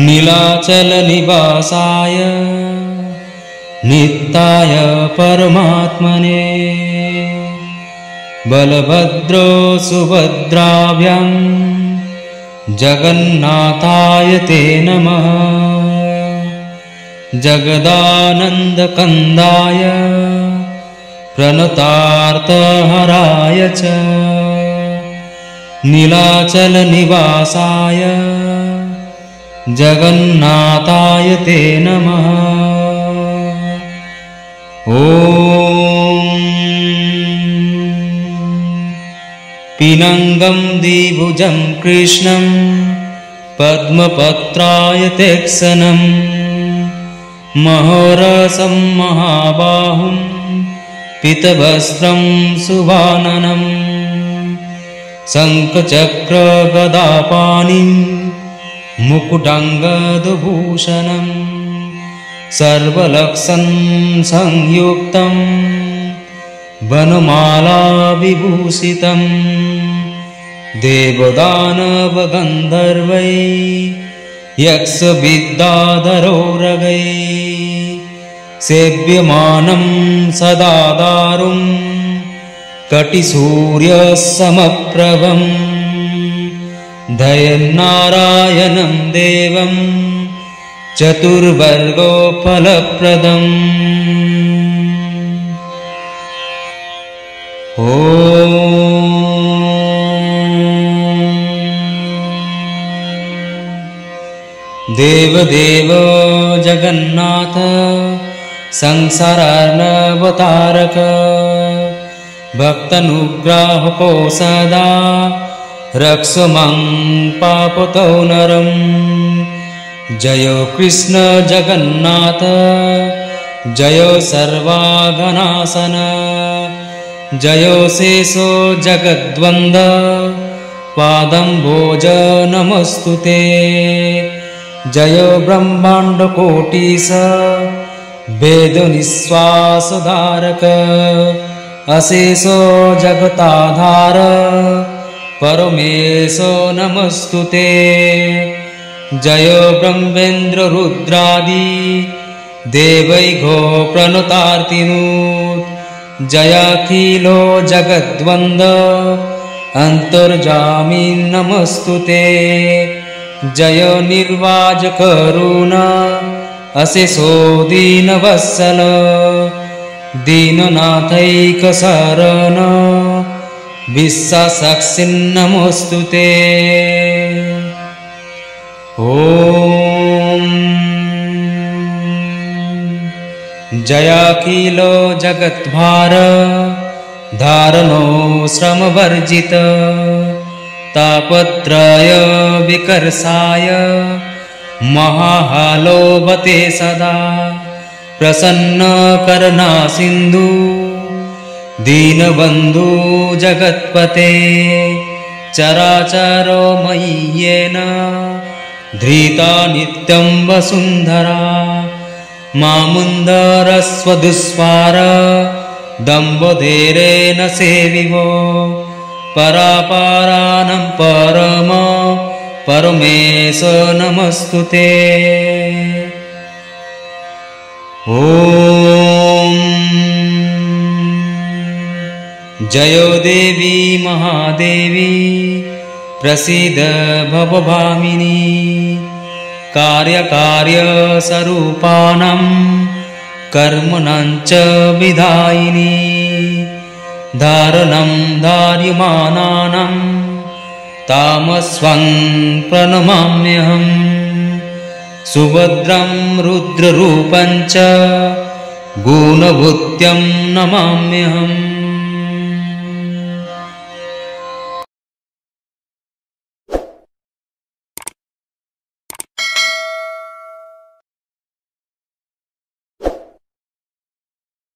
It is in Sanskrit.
नीलाचलनिवासाय नित्याय परमात्मने बलभद्रो सुभद्राभ्यां जगन्नाथाय ते नमः। जगदानन्दकन्दाय प्रणतार्थहराय च नीलाचलनिवासाय जगन्नाथाय ते नमः। ॐ पिनङ्गं द्विभुजं कृष्णं पद्मपत्राय तेक्सनं महोरसं महाबाहुं पीतवस्त्रं सुवाननं शङ्खचक्रगदापाणिं मुकुटाङ्गदभूषणं सर्वलक्षण संयुक्तं वनमाला विभूषितं देवदानवगन्धर्वै यक्षविद्याधरोरगै सेव्यमानं सदा दारुं कटिसूर्यसमप्रभं दयन्नारायणं देवं चतुर्वर्गोफलप्रदम्। ॐ देवदेव जगन्नाथ संसारार्णवतारक भक्तानुग्राहको सदा रक्ष मां पापतो नरं। जय कृष्ण जगन्नाथ जय सर्वागणासन जय शेषो जगद्वन्द्व पादम्भोज नमस्तुते। जय ब्रह्माण्डकोटिस वेदनिःश्वासधारक अशेषो जगताधार परमेश नमस्तुते। जय ब्रह्मेन्द्ररुद्रादि देवैघो प्रणतार्तिनूत जयाखिलो जगद्वन्द्व अन्तर्जामी नमस्तुते। जय निर्वाजकरुण अशेषो दीनवत्सल दीननाथैकशरण विश्वासाक्षिन् नमस्तुते। ॐ जयाखिलो जगद्भार धारणो श्रमवर्जित तापत्रय विकर्षाय महाहालोभते सदा प्रसन्न करुणा सिन्धु दीनबन्धु जगत्पते चराचरो मय्येन धृता नित्यं वसुन्धरा मामुन्दरस्वदुस्वार दम्भोधेरेण सेविवो परापारानं परम परमेश नमस्तुते। ॐ जयो देवी महादेवी प्रसीद भवभामिनी कार्यकार्यस्वरूपाणां कर्मणां च विधायिनी धारणं धार्यमानानां तामस्वं प्रणमाम्यहं सुभद्रं रुद्ररूपं च गुणभूत्यं नमाम्यहम्।